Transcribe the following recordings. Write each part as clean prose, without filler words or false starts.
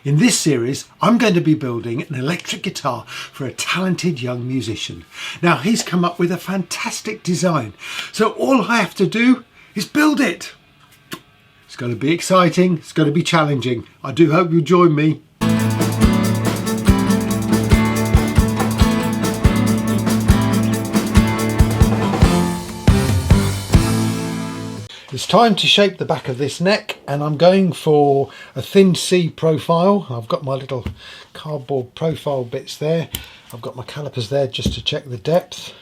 In this series, I'm going to be building an electric guitar for a talented young musician. Now, he's come up with a fantastic design, so all I have to do is build it. It's going to be exciting, it's going to be challenging. I do hope you'll join me. It's time to shape the back of this neck, and I'm going for a thin C profile. I've got my little cardboard profile bits there. I've got my calipers there just to check the depth.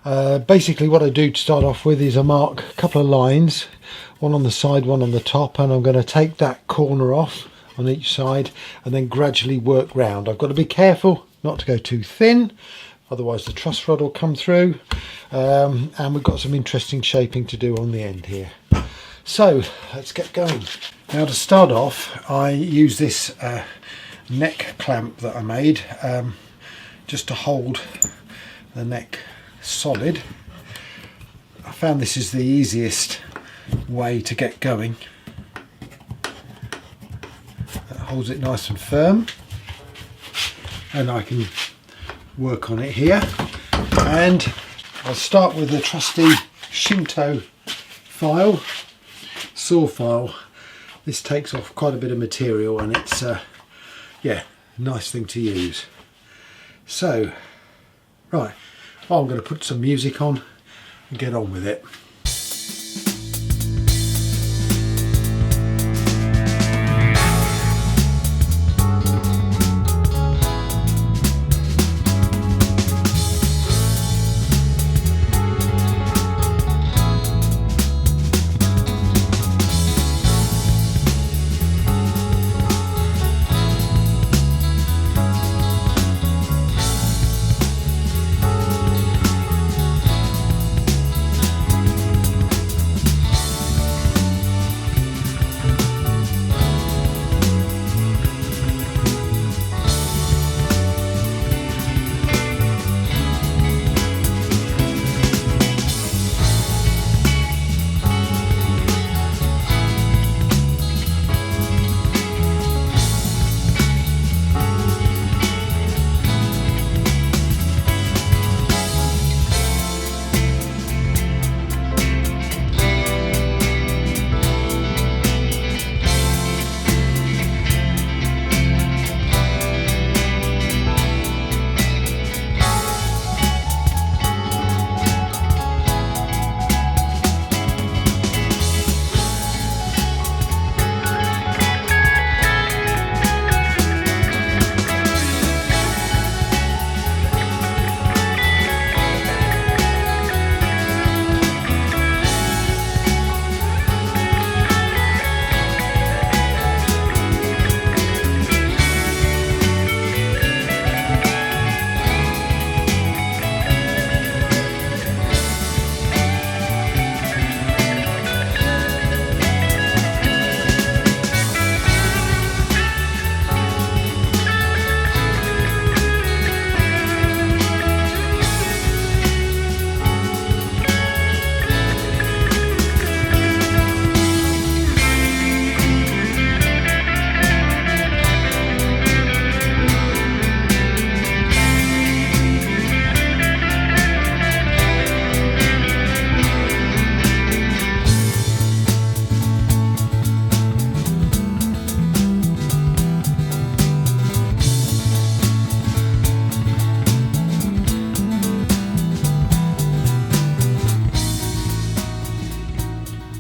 Basically what I do to start off with is I mark a couple of lines, one on the side, one on the top, and I'm going to take that corner off on each side and then gradually work round. I've got to be careful not to go too thin, otherwise the truss rod will come through, and we've got some interesting shaping to do on the end here. So let's get going. Now, to start off, I use this neck clamp that I made just to hold the neck solid. I found this is the easiest way to get going. That holds it nice and firm, and I can work on it here. And I'll start with the trusty Shinto file, saw file. This takes off quite a bit of material, and it's yeah, nice thing to use. So right, I'm going to put some music on and get on with it.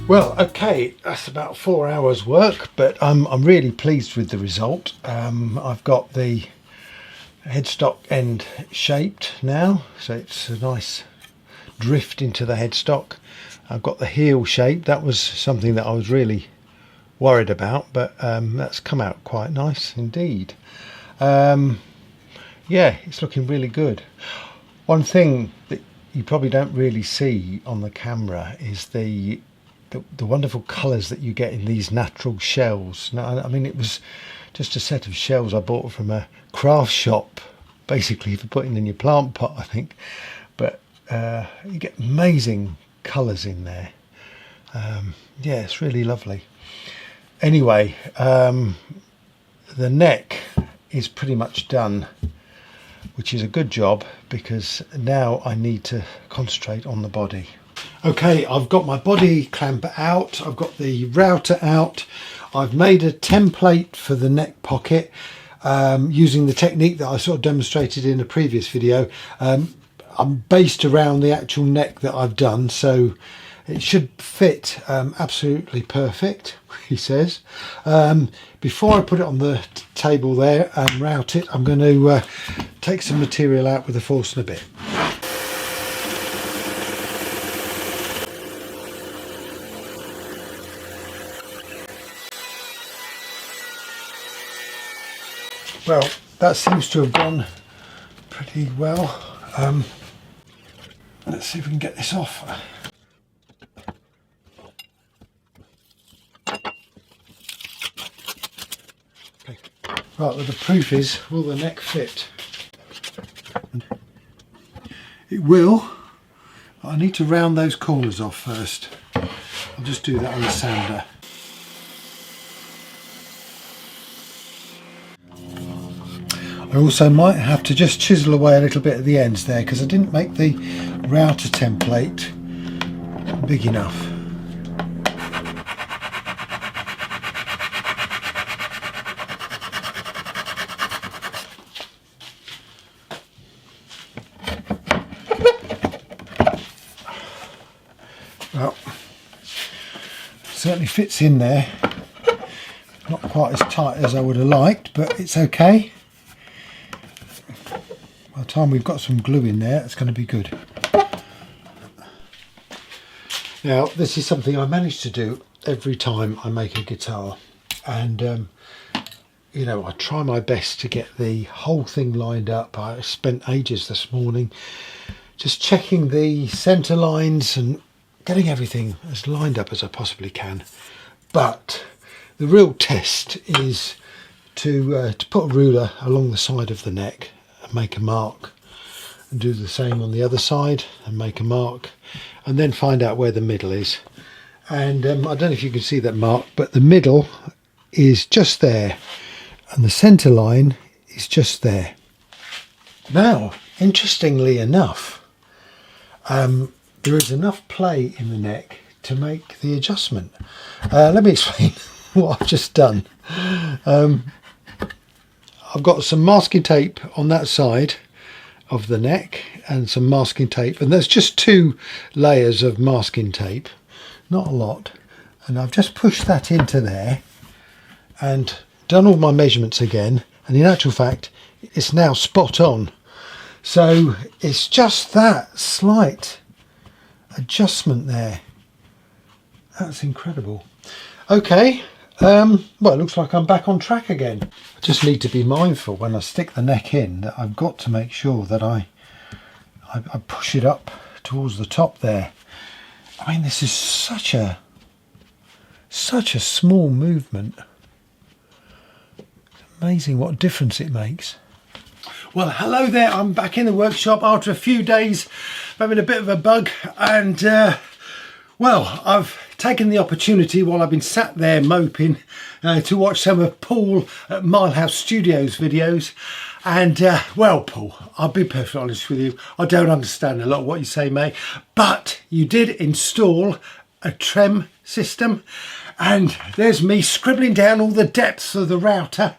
Well, okay, that's about 4 hours work, but I'm really pleased with the result. I've got the headstock end shaped now, so it's a nice drift into the headstock. I've got the heel shape. That was something that I was really worried about, but that's come out quite nice indeed. Yeah, it's looking really good. One thing that you probably don't really see on the camera is the wonderful colours that you get in these natural shells. Now, I mean, it was just a set of shells I bought from a craft shop, basically for putting in your plant pot, I think. But you get amazing colours in there. Yeah, it's really lovely. Anyway, the neck is pretty much done, which is a good job because now I need to concentrate on the body. Okay, I've got my body clamp out, I've got the router out, I've made a template for the neck pocket using the technique that I sort of demonstrated in a previous video. I'm based around the actual neck that I've done, so it should fit absolutely perfect, he says. Before I put it on the table there and route it, I'm going to take some material out with a force and a bit. Well, that seems to have gone pretty well. Let's see if we can get this off. Okay. Right, well, the proof is, will the neck fit? It will. I need to round those corners off first. I'll just do that on the sander. I also might have to just chisel away a little bit at the ends there because I didn't make the router template big enough. Well, certainly fits in there. Not quite as tight as I would have liked, but it's okay. By the time we've got some glue in there, it's going to be good. Now, this is something I manage to do every time I make a guitar, and you know, I try my best to get the whole thing lined up. I spent ages this morning just checking the centre lines and getting everything as lined up as I possibly can. But the real test is to put a ruler along the side of the neck, make a mark, and do the same on the other side and make a mark, and then find out where the middle is. And I don't know if you can see that mark, but the middle is just there and the center line is just there. Now, interestingly enough, there is enough play in the neck to make the adjustment. Let me explain what I've just done. I've got some masking tape on that side of the neck and some masking tape, and there's just 2 layers of masking tape, not a lot, and I've just pushed that into there and done all my measurements again, and in actual fact it's now spot on. So it's just that slight adjustment there. That's incredible. Okay. Well, it looks like I'm back on track again. I just need to be mindful when I stick the neck in that I've got to make sure that I push it up towards the top there. I mean, this is such a small movement. It's amazing what difference it makes. Well, hello there. I'm back in the workshop after a few days of having a bit of a bug, and well, I've taken the opportunity while I've been sat there moping to watch some of Paul at Milehouse Studios videos. And well, Paul, I'll be perfectly honest with you, I don't understand a lot of what you say, mate, but you did install a trem system, and there's me scribbling down all the depths of the router.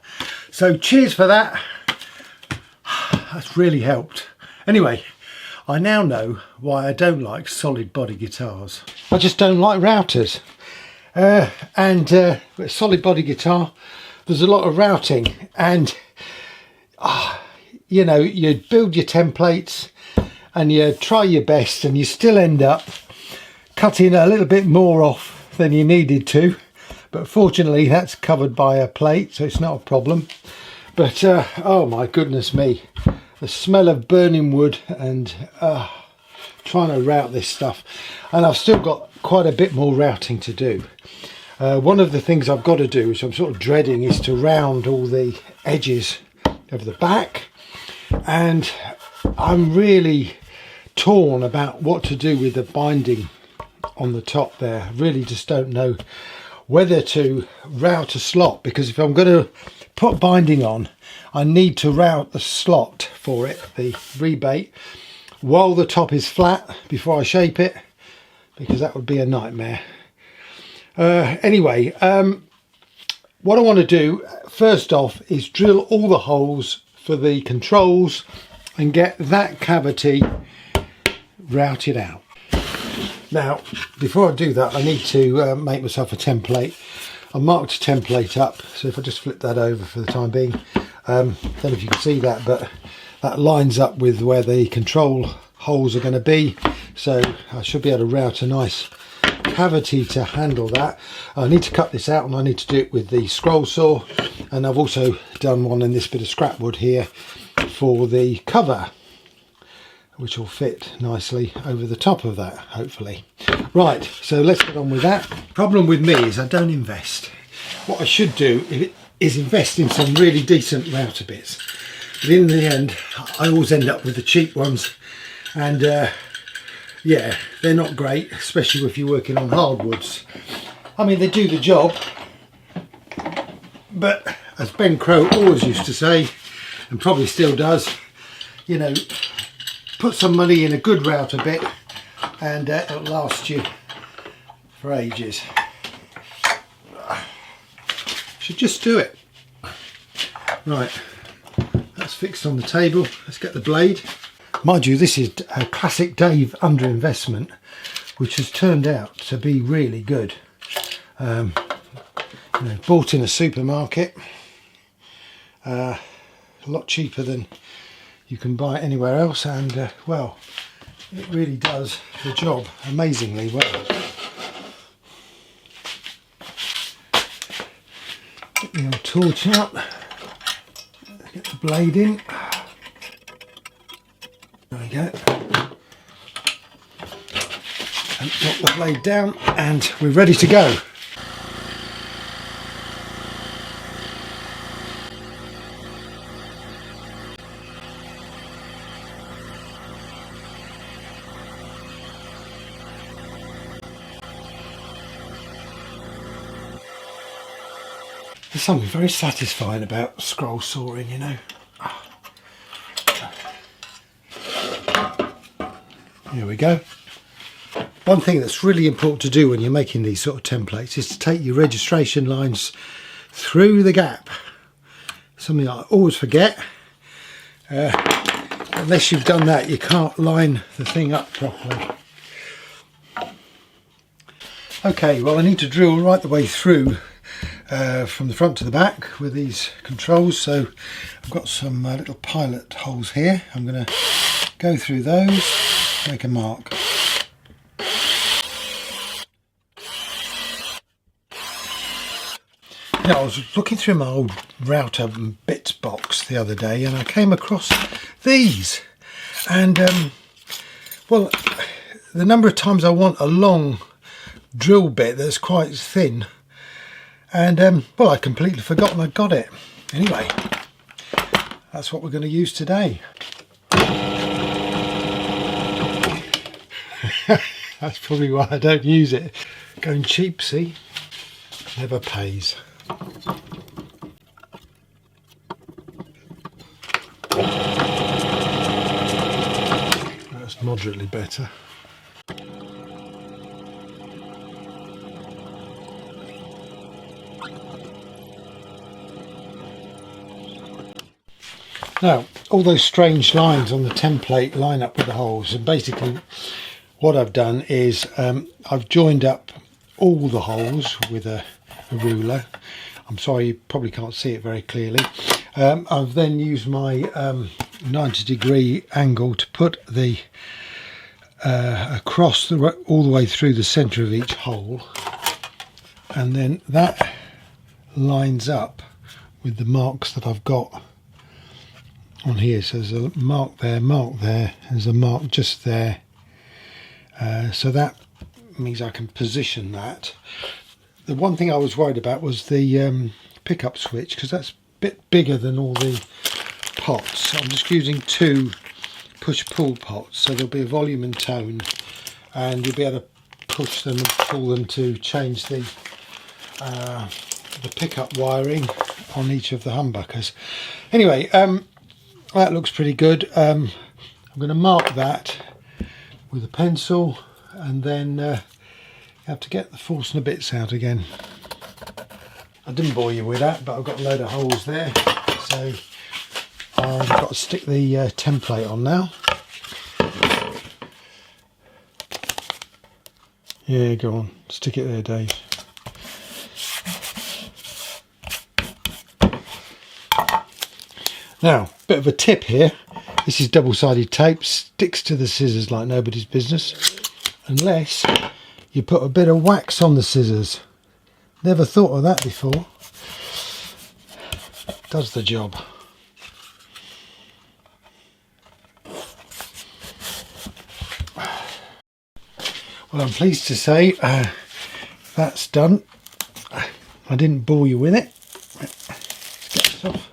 So cheers for that. That's really helped. Anyway, I now know why I don't like solid body guitars. I just don't like routers. And a solid body guitar, there's a lot of routing, and you know, you build your templates and you try your best and you still end up cutting a little bit more off than you needed to, but fortunately that's covered by a plate, so it's not a problem. But oh my goodness me, the smell of burning wood and trying to route this stuff, and I've still got quite a bit more routing to do. One of the things I've got to do, which I'm sort of dreading, is to round all the edges of the back, and I'm really torn about what to do with the binding on the top there. I really just don't know whether to route a slot, because if I'm going to put binding on, I need to route the slot for it, the rebate, while the top is flat before I shape it, because that would be a nightmare. Anyway, what I want to do first off is drill all the holes for the controls and get that cavity routed out. Now, before I do that, I need to make myself a template. I marked a template up, so if I just flip that over for the time being, don't know if you can see that, but that lines up with where the control holes are going to be, so I should be able to route a nice cavity to handle that. I need to cut this out, and I need to do it with the scroll saw, and I've also done one in this bit of scrap wood here for the cover, which will fit nicely over the top of that, hopefully. Right, so let's get on with that. Problem with me is I don't invest. What I should do is invest in some really decent router bits, but in the end I always end up with the cheap ones, and yeah, they're not great, especially if you're working on hardwoods. I mean, they do the job, but as Ben Crowe always used to say, and probably still does, you know, put some money in a good router bit and it'll last you for ages. Should just do it. Right, that's fixed on the table. Let's get the blade. Mind you, this is a classic Dave underinvestment, which has turned out to be really good. You know, bought in a supermarket, a lot cheaper than you can buy it anywhere else, and well, it really does the job amazingly well. Get the old torch out, get the blade in. There we go. And knock the blade down, and we're ready to go. There's something very satisfying about scroll sawing, you know. Here we go. One thing that's really important to do when you're making these sort of templates is to take your registration lines through the gap. Something I always forget. Unless you've done that, you can't line the thing up properly. Okay, well, I need to drill right the way through from the front to the back with these controls, so I've got some little pilot holes here. I'm going to go through those, make a mark. Now, I was looking through my old router bits box the other day, and I came across these, and well, the number of times I want a long drill bit that's quite thin, and well, I'd completely forgotten I'd got it. Anyway, that's what we're going to use today. That's probably why I don't use it. Going cheap, see, never pays. That's moderately better. Now, all those strange lines on the template line up with the holes, and basically what I've done is I've joined up all the holes with a ruler. I'm sorry, you probably can't see it very clearly. I've then used my 90-degree angle to put the across all the way through the centre of each hole, and then that lines up with the marks that I've got on here. So there's a mark there, there's a mark just there, so that means I can position that. The one thing I was worried about was the pickup switch, because that's a bit bigger than all the pots. So I'm just using 2 push-pull pots, so there'll be a volume and tone, and you'll be able to push them and pull them to change the the pickup wiring on each of the humbuckers. Anyway, that looks pretty good. I'm going to mark that with a pencil, and then you have to get the Forstner bits out again. I didn't bore you with that, but I've got a load of holes there, so I've got to stick the template on now. Yeah, go on, stick it there, Dave. Now, bit of a tip here. This is double-sided tape, sticks to the scissors like nobody's business, unless you put a bit of wax on the scissors. Never thought of that before. Does the job. Well, I'm pleased to say that's done. I didn't bore you with it. Let's get this off.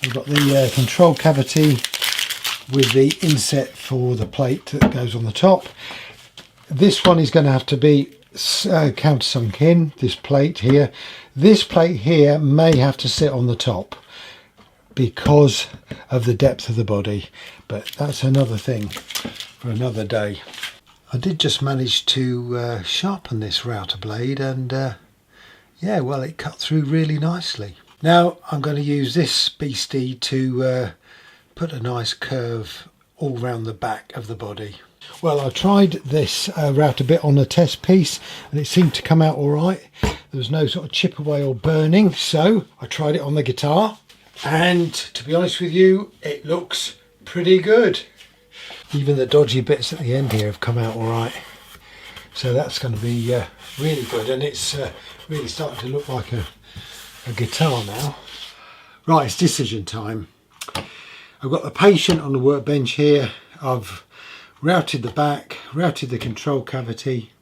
We've got the control cavity with the inset for the plate that goes on the top. This one is going to have to be countersunk in, this plate here. This plate here may have to sit on the top because of the depth of the body, but that's another thing for another day. I did just manage to sharpen this router blade, and yeah, well, it cut through really nicely. Now I'm going to use this beastie to put a nice curve all round the back of the body. Well, I tried this router bit on a test piece and it seemed to come out all right. There was no sort of chip away or burning, so I tried it on the guitar, and to be honest with you, it looks pretty good. Even the dodgy bits at the end here have come out all right, so that's going to be really good, and it's really starting to look like a guitar now. Right, it's decision time. I've got the patient on the workbench here. I've routed the back, routed the control cavity,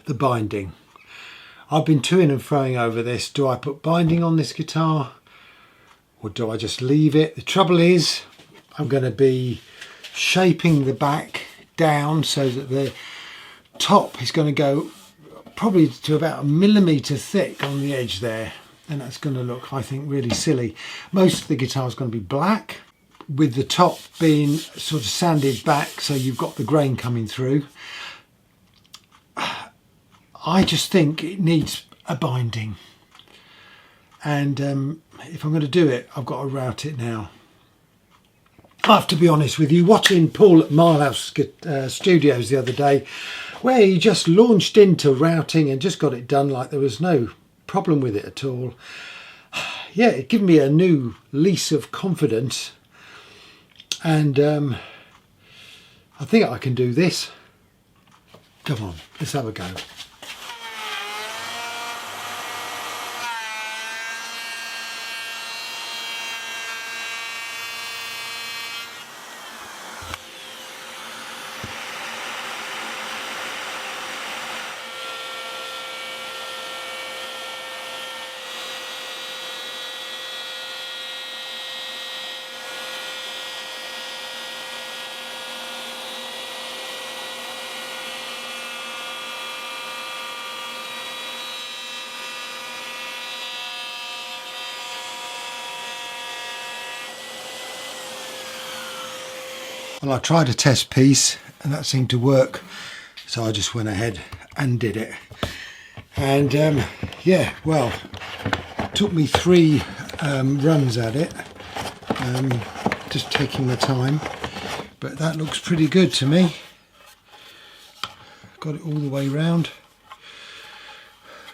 the binding. I've been toing and froing over this. Do I put binding on this guitar or do I just leave it? The trouble is I'm going to be shaping the back down so that the top is going to go probably to about 1 millimetre thick on the edge there, and that's going to look, I think, really silly. Most of the guitar is going to be black, with the top being sort of sanded back so you've got the grain coming through. I just think it needs a binding, and if I'm going to do it, I've got to route it now. I have to be honest with you, watching Paul at Milehouse Studios the other day, where he just launched into routing and just got it done like there was no problem with it at all. Yeah, it gave me a new lease of confidence, and I think I can do this. Come on, let's have a go. Well, I tried a test piece and that seemed to work, so I just went ahead and did it. And yeah, well, it took me 3 runs at it, just taking the time, but that looks pretty good to me. Got it all the way round.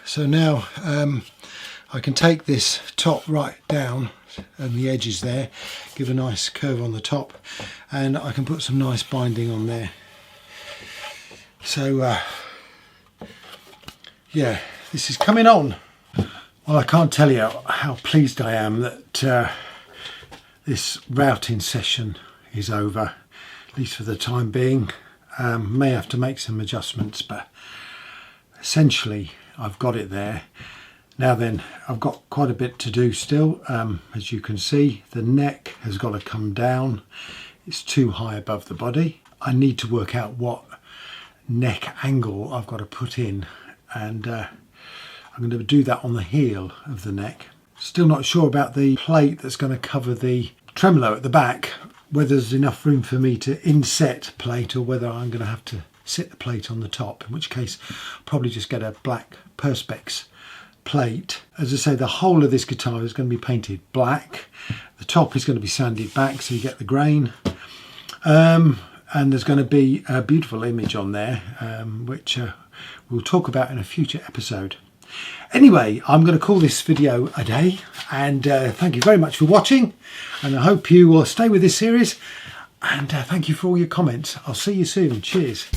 So now I can take this top right down and the edges there, give a nice curve on the top, and I can put some nice binding on there. So yeah, this is coming on. Well, I can't tell you how pleased I am that this routing session is over, at least for the time being. May have to make some adjustments, but essentially I've got it there. Now then, I've got quite a bit to do still. As you can see, the neck has got to come down. It's too high above the body. I need to work out what neck angle I've got to put in, and I'm going to do that on the heel of the neck. Still not sure about the plate that's going to cover the tremolo at the back, whether there's enough room for me to inset plate or whether I'm going to have to sit the plate on the top, in which case probably just get a black Perspex plate. As I say, the whole of this guitar is going to be painted black. The top is going to be sanded back so you get the grain. And there's going to be a beautiful image on there, which we'll talk about in a future episode. Anyway, I'm going to call this video a day, and thank you very much for watching, and I hope you will stay with this series, and thank you for all your comments. I'll see you soon. Cheers.